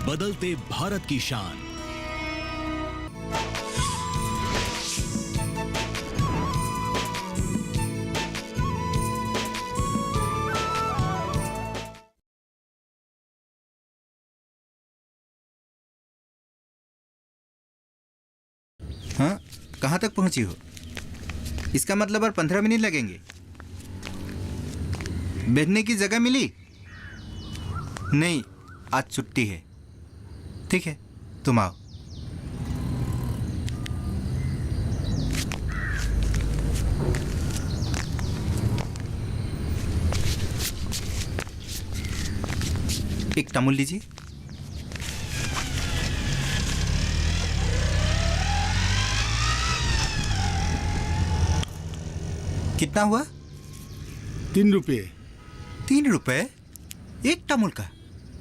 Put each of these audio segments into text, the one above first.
बदलते भारत की शान। हाँ, कहाँ तक पहुँची हो? इसका मतलब और 15 मिनट लगेंगे। बैठने की जगह मिली? नहीं, आज छुट्टी है। ठीक है, तुम आओ। एक टमुल लीजिए। कितना हुआ? 3 रुपये। 3 रुपए एक टमुल का?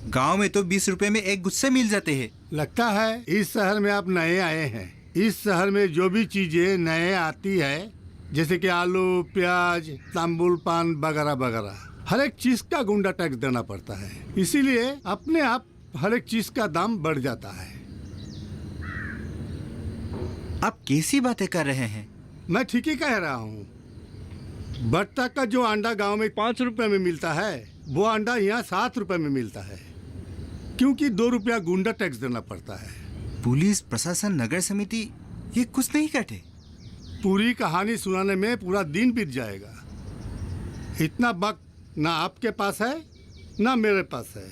गांव में तो 20 रुपए में एक गुच्छे मिल जाते हैं। लगता है इस शहर में आप नए आए हैं। इस शहर में जो भी चीजें नए आती है, जैसे कि आलू, प्याज, तांबुल, पान वगैरह वगैरह, हर एक चीज का गुंडा टैक्स देना पड़ता है। इसीलिए अपने आप हर एक चीज का दाम बढ़ जाता है। आप कैसी बातें कर रहे हैं? मैं ठीक ही कह रहा हूँ। बट्टा का जो अंडा गांव में 5 रुपए में मिलता है, वो अंडा यहाँ 7 रुपए में मिलता है, क्योंकि 2 रुपया गुंडा टैक्स देना पड़ता है। पुलिस प्रशासन, नगर समिति ये कुछ नहीं करते? पूरी कहानी सुनाने में पूरा दिन बीत जाएगा। इतना वक्त ना आपके पास है ना मेरे पास है।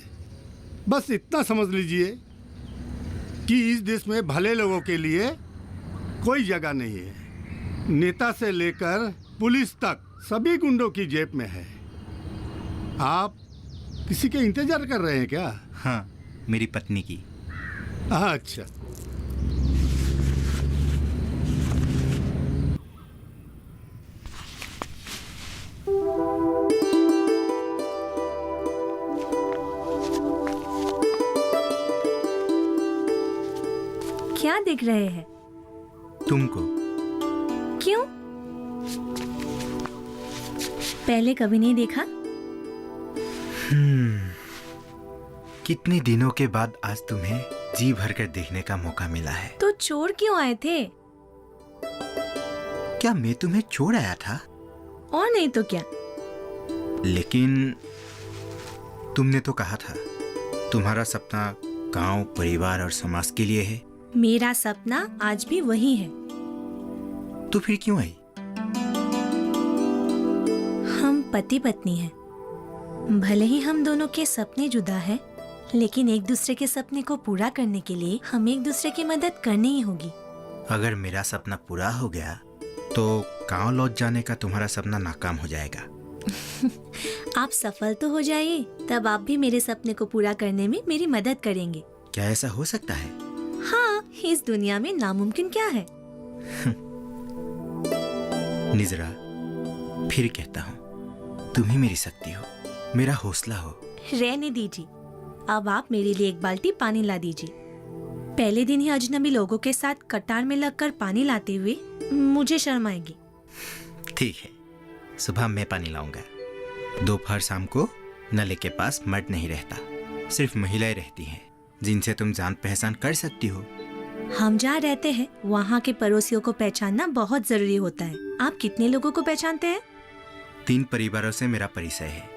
बस इतना समझ लीजिए कि इस देश में भले लोगों के लिए कोई जगह नहीं है। नेता से लेकर पुलिस तक सभी गुंडों की जेब में है। आप किसी के इंतजार कर रहे हैं क्या? हाँ, मेरी पत्नी की। अच्छा। क्या देख रहे हैं? तुमको। क्यों? पहले कभी नहीं देखा? कितने दिनों के बाद आज तुम्हें जी भरकर देखने का मौका मिला है। तो चोर क्यों आए थे? क्या मैं तुम्हें छोड़ आया था? और नहीं तो क्या। लेकिन तुमने तो कहा था तुम्हारा सपना गांव, परिवार और समाज के लिए है। मेरा सपना आज भी वही है। तो फिर क्यों आई? हम पति पत्नी हैं। भले ही हम दोनों के सपने जुदा हैं, लेकिन एक दूसरे के सपने को पूरा करने के लिए हम एक दूसरे की मदद करनी ही होगी। अगर मेरा सपना पूरा हो गया तो गांव लौट जाने का तुम्हारा सपना नाकाम हो जाएगा। आप सफल तो हो जाइए, तब आप भी मेरे सपने को पूरा करने में मेरी मदद करेंगे। क्या ऐसा हो सकता है? हाँ, इस दुनिया में नामुमकिन क्या है। निजरा, फिर कहता हूँ, तुम ही मेरी शक्ति हो, मेरा हौसला हो। रहने दीजिए। अब आप मेरे लिए एक बाल्टी पानी ला दीजिए। पहले दिन ही अजनबी लोगों के साथ कतार में लगकर पानी लाते हुए मुझे शर्म आएगी। ठीक है, सुबह मैं पानी लाऊंगा। दोपहर शाम को नले के पास मर्द नहीं रहता, सिर्फ महिलाएं रहती हैं, जिनसे तुम जान पहचान कर सकती हो। हम जहाँ रहते हैं वहाँ के पड़ोसियों को पहचानना बहुत जरूरी होता है। आप कितने लोगों को पहचानते हैं? 3 परिवारों से मेरा परिचय है।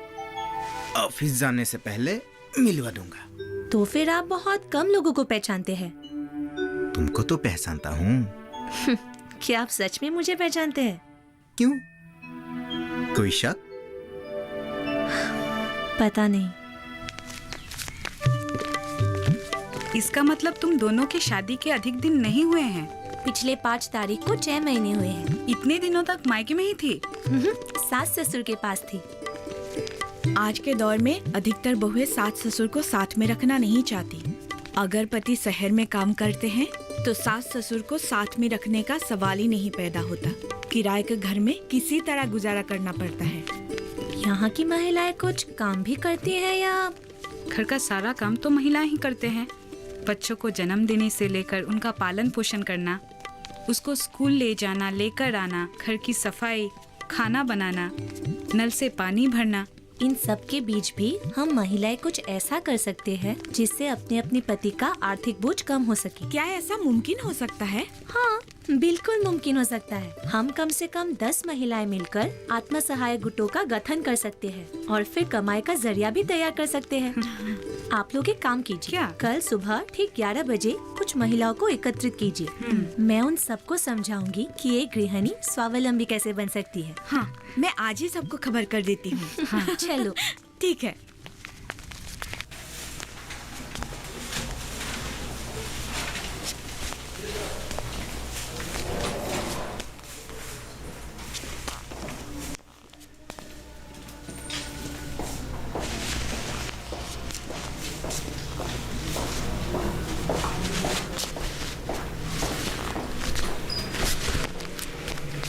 ऑफिस जाने से पहले मिलवा दूंगा। तो फिर आप बहुत कम लोगों को पहचानते हैं। तुमको तो पहचानता हूँ। क्या आप सच में मुझे पहचानते हैं? क्यों? कोई शक? पता नहीं। इसका मतलब तुम दोनों की शादी के अधिक दिन नहीं हुए हैं। पिछले 5 तारीख को 6 महीने हुए हैं। इतने दिनों तक मायके में ही थी? सास ससुर के पास थी। आज के दौर में अधिकतर बहुएं सास ससुर को साथ में रखना नहीं चाहती। अगर पति शहर में काम करते हैं तो सास ससुर को साथ में रखने का सवाल ही नहीं पैदा होता। किराए के घर में किसी तरह गुजारा करना पड़ता है। यहाँ की महिलाएं कुछ काम भी करती हैं या? घर का सारा काम तो महिलाएं ही करते हैं। बच्चों को जन्म देने से लेकर उनका पालन पोषण करना, उसको स्कूल ले जाना, लेकर आना, घर की सफाई, खाना बनाना, नल से पानी भरना, इन सब के बीच भी हम महिलाएं कुछ ऐसा कर सकते हैं जिससे अपने अपने पति का आर्थिक बोझ कम हो सके। क्या ऐसा मुमकिन हो सकता है? हाँ, बिल्कुल मुमकिन हो सकता है। हम कम से कम 10 महिलाएं मिलकर आत्म सहायक गुटों का गठन कर सकते हैं और फिर कमाई का जरिया भी तैयार कर सकते हैं। आप लोग एक काम कीजिए, क्या? कल सुबह ठीक 11 बजे कुछ महिलाओं को एकत्रित कीजिए। मैं उन सबको समझाऊंगी कि एक गृहिणी स्वावलंबी कैसे बन सकती है। हाँ, मैं आज ही सबको खबर कर देती हूँ। हाँ, चलो। ठीक है।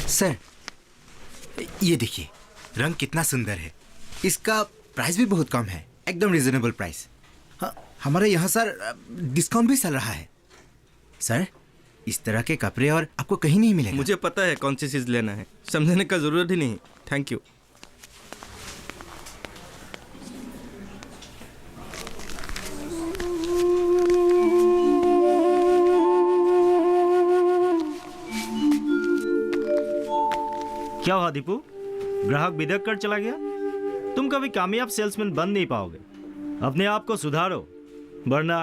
सर, ये देखिए, रंग कितना सुंदर है। इसका प्राइस भी बहुत कम है, एकदम रिजनेबल प्राइस। हाँ, हमारे यहाँ सर डिस्काउंट भी चल रहा है। सर, इस तरह के कपड़े और आपको कहीं नहीं मिलेगा। मुझे पता है कौन सी चीज़ लेना है, समझने का ज़रूरत ही नहीं। Thank you. क्या हुआ दीपू, ग्राहक बिदक कर चला गया? तुम कभी कामयाब सेल्समैन बन नहीं पाओगे। अपने आप को सुधारो, वरना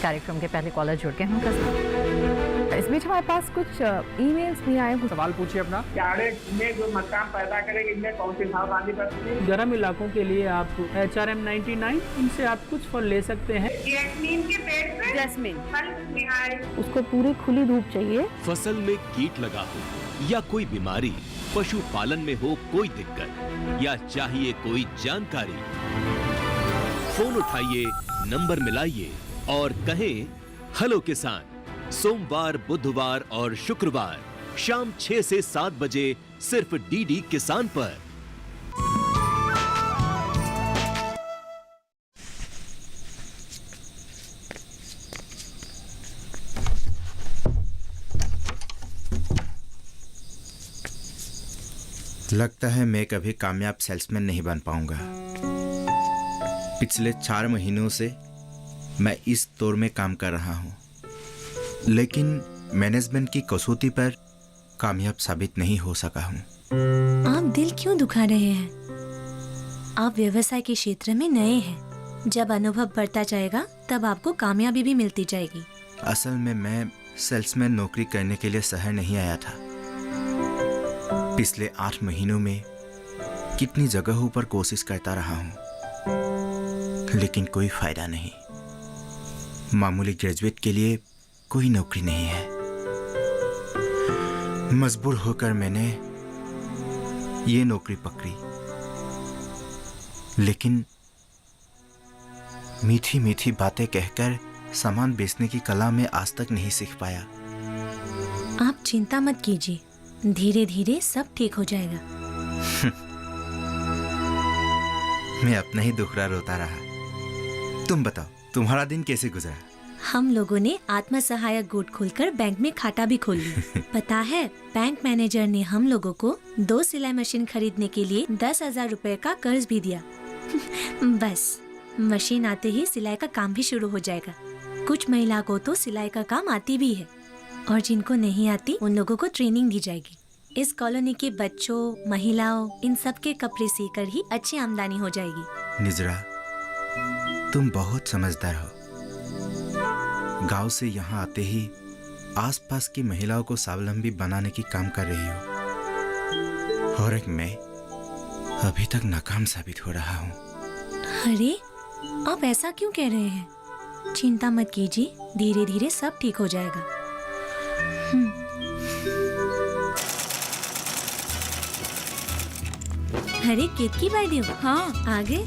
कार्यक्रम के पहले कॉलर जुड़ के हम इस बीच हमारे पास कुछ ईमेल्स भी आए हैं। सवाल पूछिए अपना। में जो मकान पैदा करेंगे इनमें कौन सी सावधानी बरतनी है? गर्म इलाकों के लिए आप HRM 99 इनसे आप कुछ फल ले सकते हैं। जैस्मीन के पेड़ पे जैस्मिन, फल उसको पूरी खुली धूप चाहिए। फसल में कीट लगा हो या कोई बीमारी, पशुपालन में हो कोई दिक्कत या चाहिए कोई जानकारी, फोन उठाइए, नंबर मिलाइए और कहें हेलो किसान। सोमवार, बुधवार और शुक्रवार शाम 6 से 7 बजे सिर्फ डीडी किसान पर। लगता है मैं कभी कामयाब सेल्समैन नहीं बन पाऊंगा। पिछले 4 महीनों से मैं इस दौर में काम कर रहा हूं, लेकिन मैनेजमेंट की कसौटी पर कामयाब साबित नहीं हो सका हूं। आप दिल क्यों दुखा रहे हैं? आप व्यवसाय के क्षेत्र में नए हैं। जब अनुभव बढ़ता जाएगा तब आपको कामयाबी भी मिलती जाएगी। असल में मैं सेल्समैन नौकरी करने के लिए शहर नहीं आया था। पिछले 8 महीनों में कितनी जगहों पर कोशिश करता रहा हूं, लेकिन कोई फायदा नहीं। मामूली ग्रेजुएट के लिए कोई नौकरी नहीं है। मजबूर होकर मैंने ये नौकरी पकड़ी, लेकिन मीठी मीठी बातें कहकर सामान बेचने की कला में आज तक नहीं सीख पाया। आप चिंता मत कीजिए, धीरे धीरे सब ठीक हो जाएगा। मैं अपना ही दुखड़ा रोता रहा। तुम बताओ, तुम्हारा दिन कैसे गुजरा? हम लोगों ने आत्म सहायक गुट खोलकर बैंक में खाता भी खोल लिया। पता है, बैंक मैनेजर ने हम लोगों को 2 सिलाई मशीन खरीदने के लिए 10,000 रुपए का कर्ज भी दिया। बस मशीन आते ही सिलाई का काम भी शुरू हो जाएगा। कुछ महिला को तो सिलाई का काम आती भी है और जिनको नहीं आती उन लोगों को ट्रेनिंग दी जाएगी। इस कॉलोनी के बच्चों, महिलाओं, इन सब के कपड़े सीकर ही अच्छी आमदनी हो जाएगी। निजरा, तुम बहुत समझदार हो। गांव से यहाँ आते ही आसपास की महिलाओं को स्वावलंबी बनाने की काम कर रही हो, और एक मैं अभी तक नाकाम साबित हो रहा हूँ। अरे, आप ऐसा क्यों कह रहे हैं? चिंता मत कीजिए, धीरे धीरे सब ठीक हो जाएगा। अरे, केतकी बाई हो। हाँ, आगे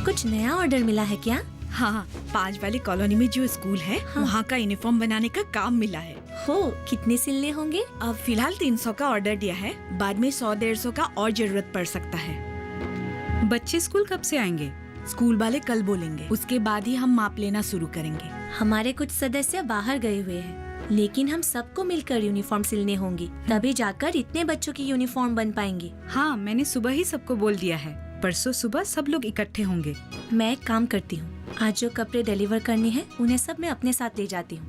कुछ नया ऑर्डर मिला है क्या? हाँ, 5 वाली कॉलोनी में जो स्कूल है, वहाँ का यूनिफॉर्म बनाने का काम मिला है। हो, कितने सिलने होंगे? अब फिलहाल 300 का ऑर्डर दिया है, बाद में 100-150 का और जरूरत पड़ सकता है। बच्चे स्कूल कब से आएंगे? स्कूल वाले कल बोलेंगे, उसके बाद ही हम माप लेना शुरू करेंगे। हमारे कुछ सदस्य बाहर गए हुए हैं, लेकिन हम सबको मिलकर यूनिफॉर्म सिलने होंगी, तभी जाकर इतने बच्चों की यूनिफॉर्म बन पाएंगी। हाँ, मैंने सुबह ही सबको बोल दिया है। परसों सुबह सब लोग इकट्ठे होंगे। मैं एक काम करती हूँ, आज जो कपड़े डिलीवर करने हैं उन्हें सब मैं अपने साथ ले जाती हूँ।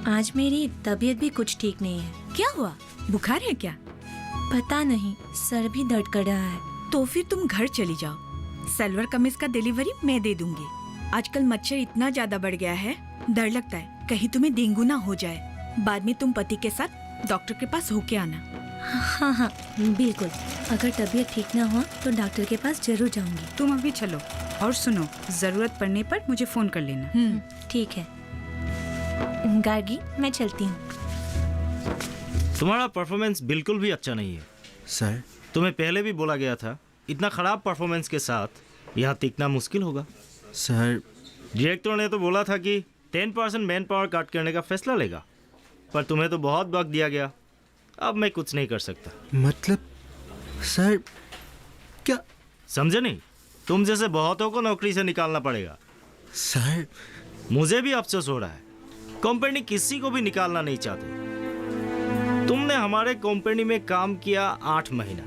आज मेरी तबीयत भी कुछ ठीक नहीं है। क्या हुआ, बुखार है क्या? पता नहीं, सर भी दर्द कर रहा है। तो फिर तुम घर चली जाओ, सलवार कमीज का डिलीवरी मैं दे दूंगी। आजकल मच्छर इतना ज्यादा बढ़ गया है, डर लगता है कहीं तुम्हें डेंगू ना हो जाए। बाद में तुम पति के साथ डॉक्टर के पास होके आना। हाँ हाँ बिल्कुल, अगर तबीयत ठीक ना हुआ तो डॉक्टर के पास जरूर जाऊंगी। तुम अभी चलो, और सुनो, जरूरत पड़ने पर मुझे फोन कर लेना। ठीक है गार्गी, मैं चलती हूँ। तुम्हारा परफॉर्मेंस बिल्कुल भी अच्छा नहीं है सर। तुम्हें पहले भी बोला गया था, इतना खराब परफॉर्मेंस के साथ यहाँ टिकना मुश्किल होगा। सर, डायरेक्टर ने तो बोला था कि 10% मैन पावर कट करने का फैसला लेगा, पर तुम्हें तो बहुत वक्त दिया गया। अब मैं कुछ नहीं कर सकता। मतलब सर क्या? समझे नहीं? तुम जैसे बहुतों को नौकरी से निकालना पड़ेगा। सर, मुझे भी अफसोस हो रहा है, कंपनी किसी को भी निकालना नहीं चाहती। तुमने हमारे कंपनी में काम किया 8 महीना,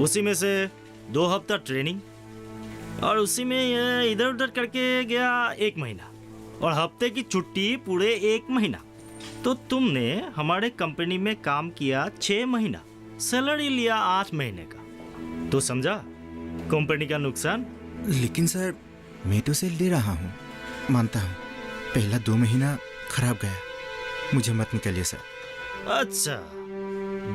उसी में से 2 हफ्ता ट्रेनिंग, और उसी में ये इधर उधर करके गया 1 महीना, और हफ्ते की छुट्टी पूरे 1 महीना। तो तुमने हमारे कंपनी में काम किया 6 महीना, सैलरी लिया 8 महीने का। तो समझा कंपनी का नुकसान? लेकिन सर, मैं तो सेल दे रहा हूँ, मानता हूँ। पहला 2 महीना खराब गया, मुझे मत निकालिए सर। अच्छा,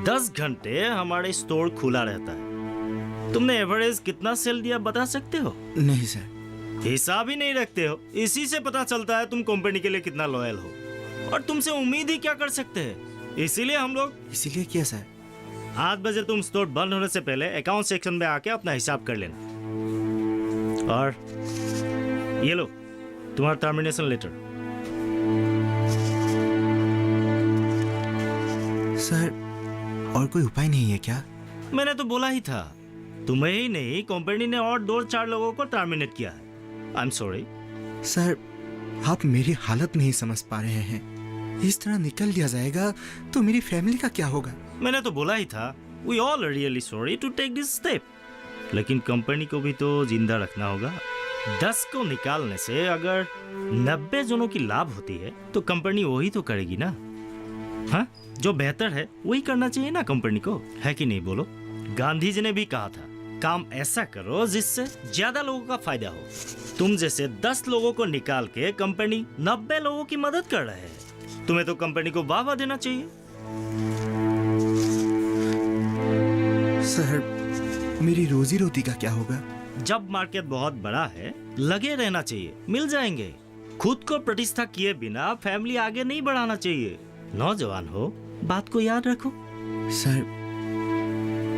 10 घंटे हमारे स्टोर खुला रहता है। तुमने एवरेज कितना सेल दिया बता सकते हो? नहीं सर। हिसाब ही नहीं रखते हो, इसी से पता चलता है तुम कंपनी के लिए कितना लॉयल हो। और तुमसे उम्मीद ही क्या कर सकते हैं? इसीलिए हम लोग। इसीलिए क्या सर? 8 बजे तुम स्टोर बंद होने से पहले अकाउंट सेक्शन में आके अपना हिसाब कर लेना। और ये लो तुम्हारा टर्मिनेशन लेटर। सर, और कोई उपाय नहीं है क्या? मैंने तो बोला ही था, तुम्हें ही नहीं कंपनी ने और 2-4 लोगों को टर्मिनेट किया है। I am sorry. सर, आप मेरी हालत नहीं समझ पा रहे हैं। इस तरह निकल दिया जाएगा तो मेरी फैमिली का क्या होगा? मैंने तो बोला ही था, we all are really sorry to take this step, लेकिन कंपनी को भी तो जिंदा रखना होगा। 10 को निकालने से अगर 90 जनों की लाभ होती है तो कंपनी वही तो करेगी ना। हाँ, जो बेहतर है वही करना चाहिए ना कंपनी को, है कि नहीं बोलो? गांधी जी ने भी कहा था, काम ऐसा करो जिससे ज्यादा लोगों का फायदा हो। तुम जैसे 10 लोगों को निकाल के कंपनी 90 लोगों की मदद कर रहे हैं। तुम्हें तो कंपनी को वाह देना चाहिए। सर, मेरी रोजी रोटी का क्या होगा? जब मार्केट बहुत बड़ा है, लगे रहना चाहिए, मिल जाएंगे। खुद को प्रतिष्ठा किए बिना फैमिली आगे नहीं बढ़ाना चाहिए। नौजवान हो, बात को याद रखो। सर,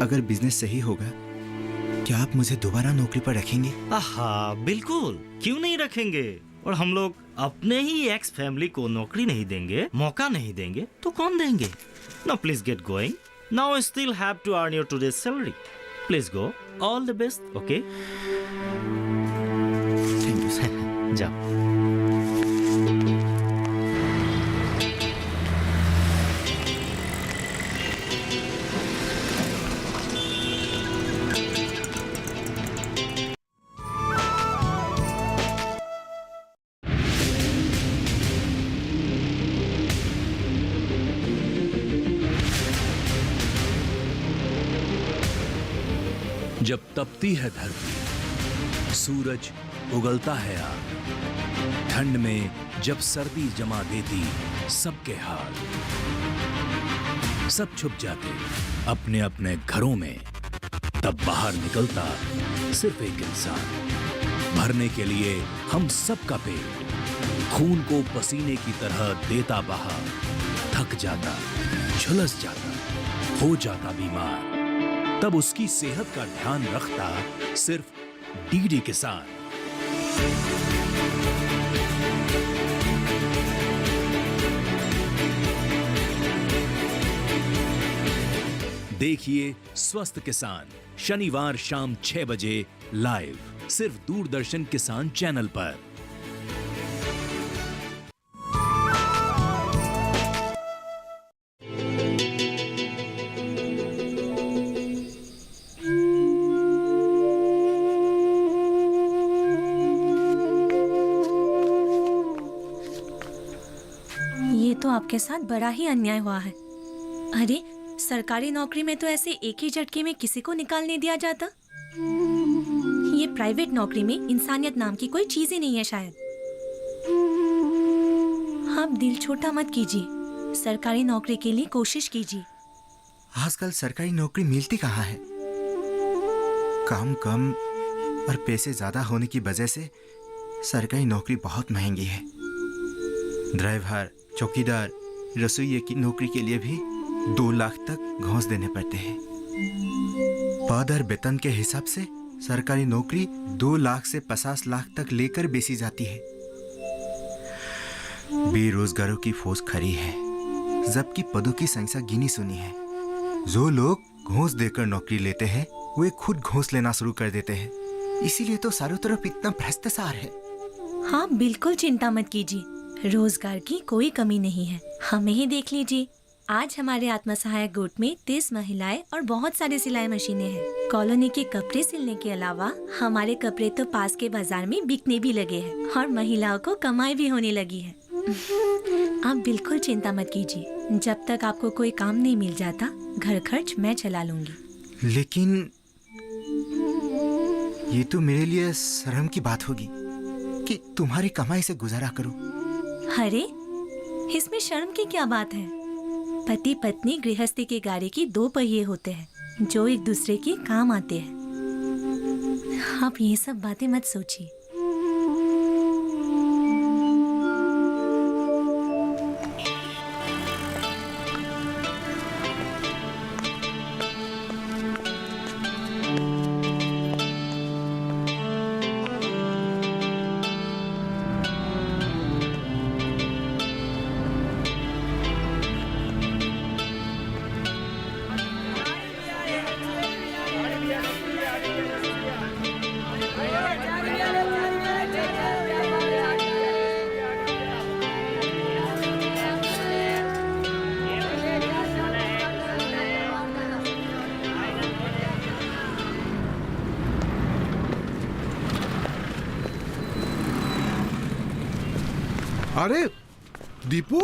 अगर बिजनेस सही होगा, क्या आप मुझे दोबारा नौकरी पर रखेंगे? हाँ बिल्कुल, क्यों नहीं रखेंगे। और हम लोग अपने ही एक्स फैमिली को नौकरी नहीं देंगे, मौका नहीं देंगे, तो कौन देंगे? Now please get going. Now I still have to earn your today's salary. Please go. All the best. Okay, thank you sir. जाओ। जब तपती है धरती, सूरज उगलता है आग, ठंड में जब सर्दी जमा देती सबके हाल, सब छुप जाते अपने अपने घरों में, तब बाहर निकलता सिर्फ एक इंसान, भरने के लिए हम सबका पेट, खून को पसीने की तरह देता बहा, थक जाता, झुलस जाता, हो जाता बीमार, तब उसकी सेहत का ध्यान रखता सिर्फ डीडी किसान। देखिए स्वस्थ किसान शनिवार शाम 6 बजे लाइव सिर्फ दूरदर्शन किसान चैनल पर। ये तो आपके साथ बड़ा ही अन्याय हुआ है। अरे, सरकारी नौकरी में तो ऐसे एक ही झटके में किसी को निकाल नहीं दिया जाता। ये प्राइवेट नौकरी में इंसानियत नाम की कोई चीज ही नहीं है शायद। आप दिल छोटा मत कीजिए, सरकारी नौकरी के लिए कोशिश कीजिए। आजकल सरकारी नौकरी मिलती कहाँ है? काम कम और पैसे ज्यादा होने की वजह से सरकारी नौकरी बहुत महंगी है। ड्राइवर, चौकीदार, रसोइये की नौकरी के लिए भी 2 लाख तक घूस देने पड़ते हैं। पद और वेतन के हिसाब से सरकारी नौकरी 2 लाख से 50 लाख तक लेकर बेची जाती है। बेरोजगारों की फौज खड़ी है, जबकि पदों की संख्या गिनी सुनी है। जो लोग घूस देकर नौकरी लेते हैं वे खुद घूस लेना शुरू कर देते हैं। इसीलिए तो चारों तरफ इतना भ्रष्टाचार है। हाँ, बिल्कुल चिंता मत कीजिए, रोजगार की कोई कमी नहीं है। हमें ही देख लीजिए, आज हमारे आत्मसहायक गुट में 30 महिलाएं और बहुत सारी सिलाई मशीनें हैं। कॉलोनी के कपड़े सिलने के अलावा हमारे कपड़े तो पास के बाजार में बिकने भी लगे हैं और महिलाओं को कमाई भी होने लगी है। आप बिल्कुल चिंता मत कीजिए, जब तक आपको कोई काम नहीं मिल जाता घर खर्च मैं चला लूंगी। लेकिन ये तो मेरे लिए शर्म की बात होगी कि तुम्हारी कमाई से गुजारा करूं। अरे, इसमें शर्म की क्या बात है? पति पत्नी गृहस्थी की गाड़ी की 2 पहिए होते हैं जो एक दूसरे के काम आते हैं। आप ये सब बातें मत सोचिए। अरे दीपू,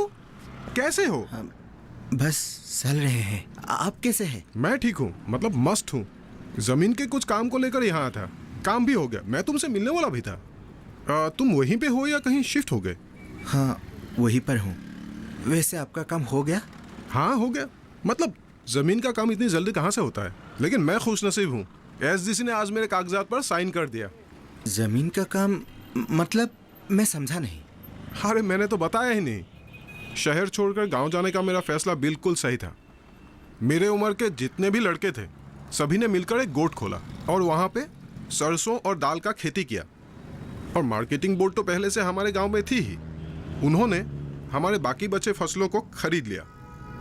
कैसे हो? बस चल रहे हैं। आप कैसे हैं? मैं ठीक हूँ, मतलब मस्त हूँ। जमीन के कुछ काम को लेकर यहाँ था, काम भी हो गया। मैं तुमसे मिलने वाला भी था। तुम वहीं पे हो या कहीं शिफ्ट हो गए? हाँ, वहीं पर हूँ। वैसे आपका काम हो गया? हाँ, हो गया। मतलब जमीन का काम इतनी जल्दी कहाँ से होता है, लेकिन मैं खुशनसीब हूँ। एसडीसी ने आज मेरे कागजात पर साइन कर दिया। जमीन का काम मतलब? मैं समझा नहीं। अरे मैंने तो बताया ही नहीं। शहर छोड़कर गांव जाने का मेरा फैसला बिल्कुल सही था। मेरे उम्र के जितने भी लड़के थे सभी ने मिलकर एक गोट खोला और वहाँ पे सरसों और दाल का खेती किया। और मार्केटिंग बोर्ड तो पहले से हमारे गांव में थी ही। उन्होंने हमारे बाकी बचे फसलों को खरीद लिया।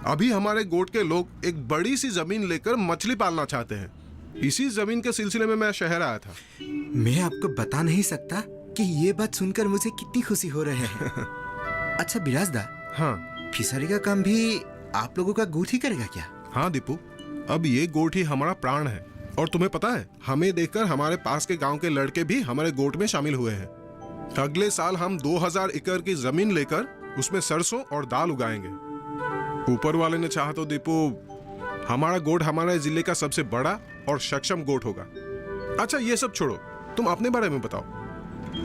अभी हमारे गोट के लोग एक बड़ी सी जमीन लेकर मछली पालना चाहते हैं। इसी जमीन के सिलसिले में मैं शहर आया था। मैं आपको बता नहीं सकता कि ये बात सुनकर मुझे कितनी खुशी हो रही है। अच्छा बिराजदार, हाँ, फिशरी का काम भी आप लोगों का गोट ही करेगा क्या? हाँ दीपू, अब ये गोट ही हमारा प्राण है। और तुम्हें पता है, हमें देखकर हमारे पास के गांव के लड़के भी हमारे गोट में शामिल हुए हैं। अगले साल हम 2000 एकड़ की जमीन लेकर उसमें सरसों और दाल उगाएंगे। ऊपर वाले ने चाहा तो दीपू, हमारा गोट हमारे जिले का सबसे बड़ा और सक्षम गोट होगा। अच्छा ये सब छोड़ो, तुम अपने बारे में बताओ।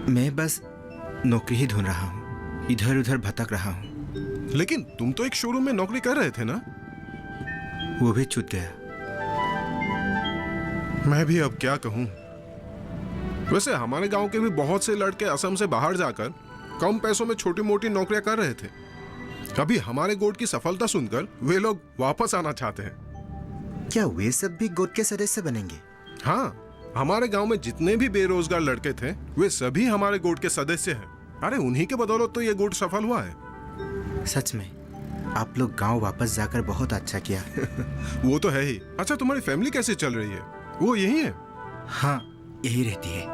मैं बस नौकरी ही ढूंढ रहा हूँ, इधर उधर भटक रहा हूँ। लेकिन तुम तो एक शोरूम में नौकरी कर रहे थे ना? वो भी छूट गया। मैं भी अब क्या कहूँ। वैसे हमारे गांव के भी बहुत से लड़के असम से बाहर जाकर कम पैसों में छोटी मोटी नौकरियां कर रहे थे। अभी हमारे गोट की सफलता सुनकर वे लोग वापस आना चाहते हैं। क्या वे सब भी गोट के सदस्य बनेंगे? हाँ, हमारे गांव में जितने भी बेरोजगार लड़के थे वे सभी हमारे गोट के सदस्य हैं। अरे उन्हीं के बदौलत तो ये गोट सफल हुआ है। सच में आप लोग गांव वापस जाकर बहुत अच्छा किया। वो तो है ही। अच्छा, तुम्हारी फैमिली कैसे चल रही है? वो यही है? हाँ, यही रहती है।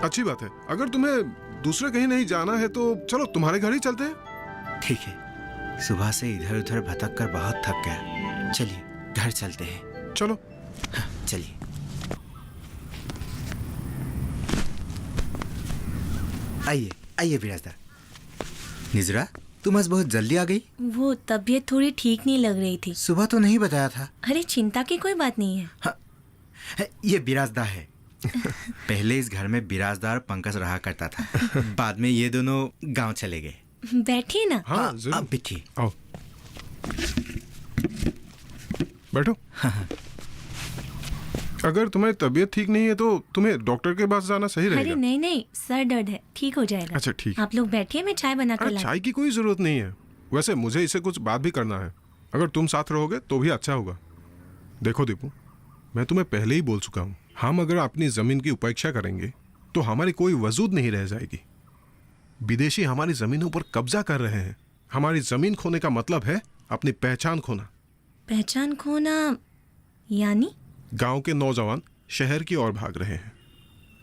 अच्छी बात है। अगर तुम्हें दूसरे कहीं नहीं जाना है तो चलो तुम्हारे घर ही चलते हैं। ठीक है, सुबह से इधर उधर भटक कर बहुत थक गया। चलिए घर चलते हैं। चलो। हाँ, चलिए। आइए आइए बिराजदार। निजरा, तुम आज बहुत जल्दी आ गई। वो तबीयत थोड़ी ठीक नहीं लग रही थी। सुबह तो नहीं बताया था। अरे चिंता की कोई बात नहीं है। हाँ, ये बिराजदार है। पहले इस घर में बिराजदार पंकज रहा करता था। बाद में ये दोनों गांव चले गए। बैठिए ना। हाँ, अब बैठिए। आओ, बैठो। हाँ। अगर तुम्हारी तबीयत ठीक नहीं है तो तुम्हें डॉक्टर के पास जाना सही अरे रहेगा। नहीं नहीं, सर दर्द है, ठीक हो जाएगा। अच्छा ठीक। आप लोग बैठिए, मैं चाय बना कर अरे लाई। चाय की कोई जरूरत नहीं है। वैसे मुझे इसे कुछ बात भी करना है। अगर तुम साथ रहोगे तो भी अच्छा होगा। देखो दीपू, मैं तुम्हें पहले ही बोल चुका हूँ, हम अगर अपनी जमीन की उपेक्षा करेंगे तो हमारी कोई वजूद नहीं रह जाएगी। विदेशी हमारी जमीनों पर कब्जा कर रहे हैं। हमारी जमीन खोने का मतलब है अपनी पहचान खोना। पहचान खोना यानी? गांव के नौजवान शहर की ओर भाग रहे हैं।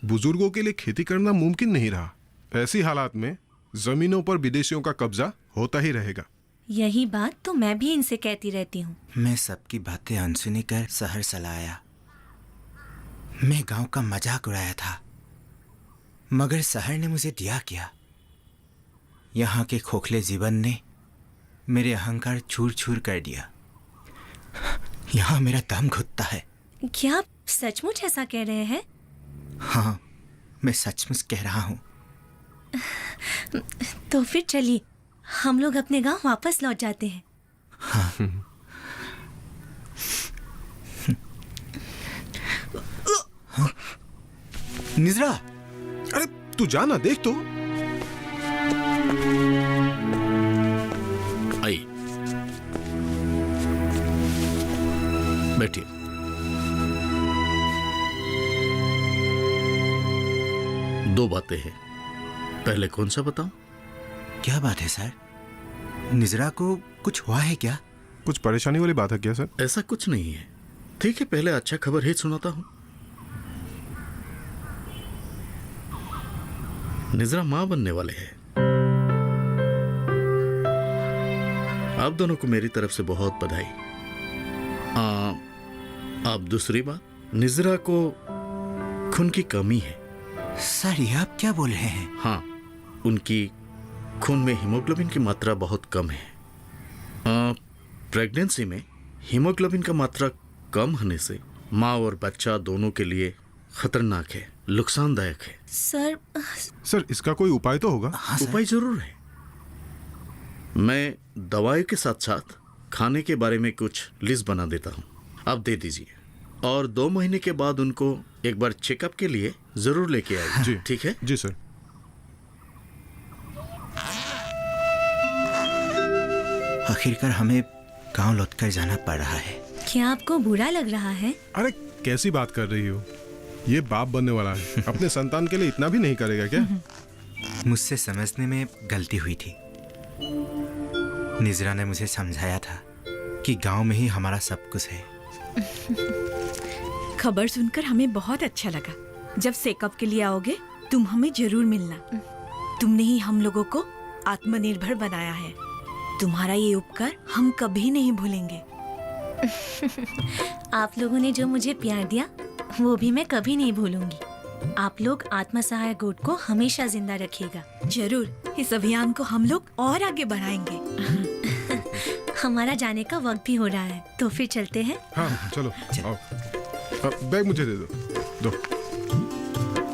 बुजुर्गों के लिए खेती करना मुमकिन नहीं रहा। ऐसी हालात में जमीनों पर विदेशियों का कब्जा होता ही रहेगा। यही बात तो मैं भी इनसे कहती रहती हूँ। मैं सबकी बातें अनसुनी कर शहर चला आया। मैं गांव का मजाक उड़ाया था, मगर शहर ने मुझे दिया क्या। यहाँ के खोखले जीवन ने मेरे अहंकार चूर चूर कर दिया। यहाँ मेरा दम घुटता है। क्या आप सचमुच ऐसा कह रहे हैं? हाँ, मैं सचमुच कह रहा हूँ। तो फिर चलिए, हम लोग अपने गांव वापस लौट जाते हैं। हाँ। निजरा, अरे तू जाना, देख तो। आई, बैठिए। दो बातें हैं, पहले कौन सा बताऊं? क्या बात है सर? निजरा को कुछ हुआ है क्या? कुछ परेशानी वाली बात है क्या सर? ऐसा कुछ नहीं है। ठीक है, पहले अच्छा खबर ही सुनाता हूं। निजरा मां बनने वाले हैं। आप दोनों को मेरी तरफ से बहुत बधाई। आप दूसरी बात, निजरा को खून की कमी है। सर, ये आप क्या बोल रहे हैं? हाँ, उनकी खून में हीमोग्लोबिन की मात्रा बहुत कम है। प्रेगनेंसी में हीमोग्लोबिन का मात्रा कम होने से माँ और बच्चा दोनों के लिए खतरनाक है, नुकसानदायक है। सर इसका कोई उपाय तो होगा? हाँ, उपाय जरूर है। मैं दवाई के साथ साथ खाने के बारे में कुछ लिस्ट बना देता हूँ, आप दे दीजिए। और 2 महीने के बाद उनको एक बार चेकअप के लिए जरूर लेके आइए। जी ठीक है? जी सर। आखिरकार हमें गांव लौटकर जाना पड़ रहा है। क्या आपको बुरा लग रहा है? अरे कैसी बात कर रही हो? ये बाप बनने वाला है, अपने संतान के लिए इतना भी नहीं करेगा क्या? मुझसे समझने में गलती हुई थी। निजरा ने मुझे समझाया था कि गांव में ही हमारा सब कुछ है। खबर सुनकर हमें बहुत अच्छा लगा। जब चेकअप के लिए आओगे तुम हमें जरूर मिलना। तुमने ही हम लोगों को आत्मनिर्भर बनाया है। तुम्हारा ये उपकार हम कभी नहीं भूलेंगे। आप लोगों ने जो मुझे प्यार दिया वो भी मैं कभी नहीं भूलूंगी। आप लोग आत्मा सहायक गुट को हमेशा जिंदा रखिएगा। जरूर, इस अभियान को हम लोग और आगे बढ़ाएंगे। हमारा जाने का वक्त भी हो रहा है, तो फिर चलते हैं। हाँ चलो, आओ। बैग मुझे दे दो।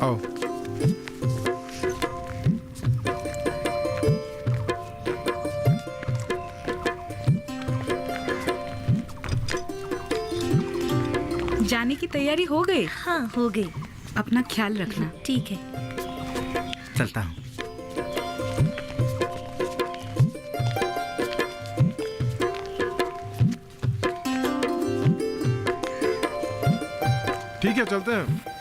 आओ। जाने की तैयारी हो गई? हाँ, हो गई। अपना ख्याल रखना। ठीक है। चलता हूँ। ठीक है, चलते हैं।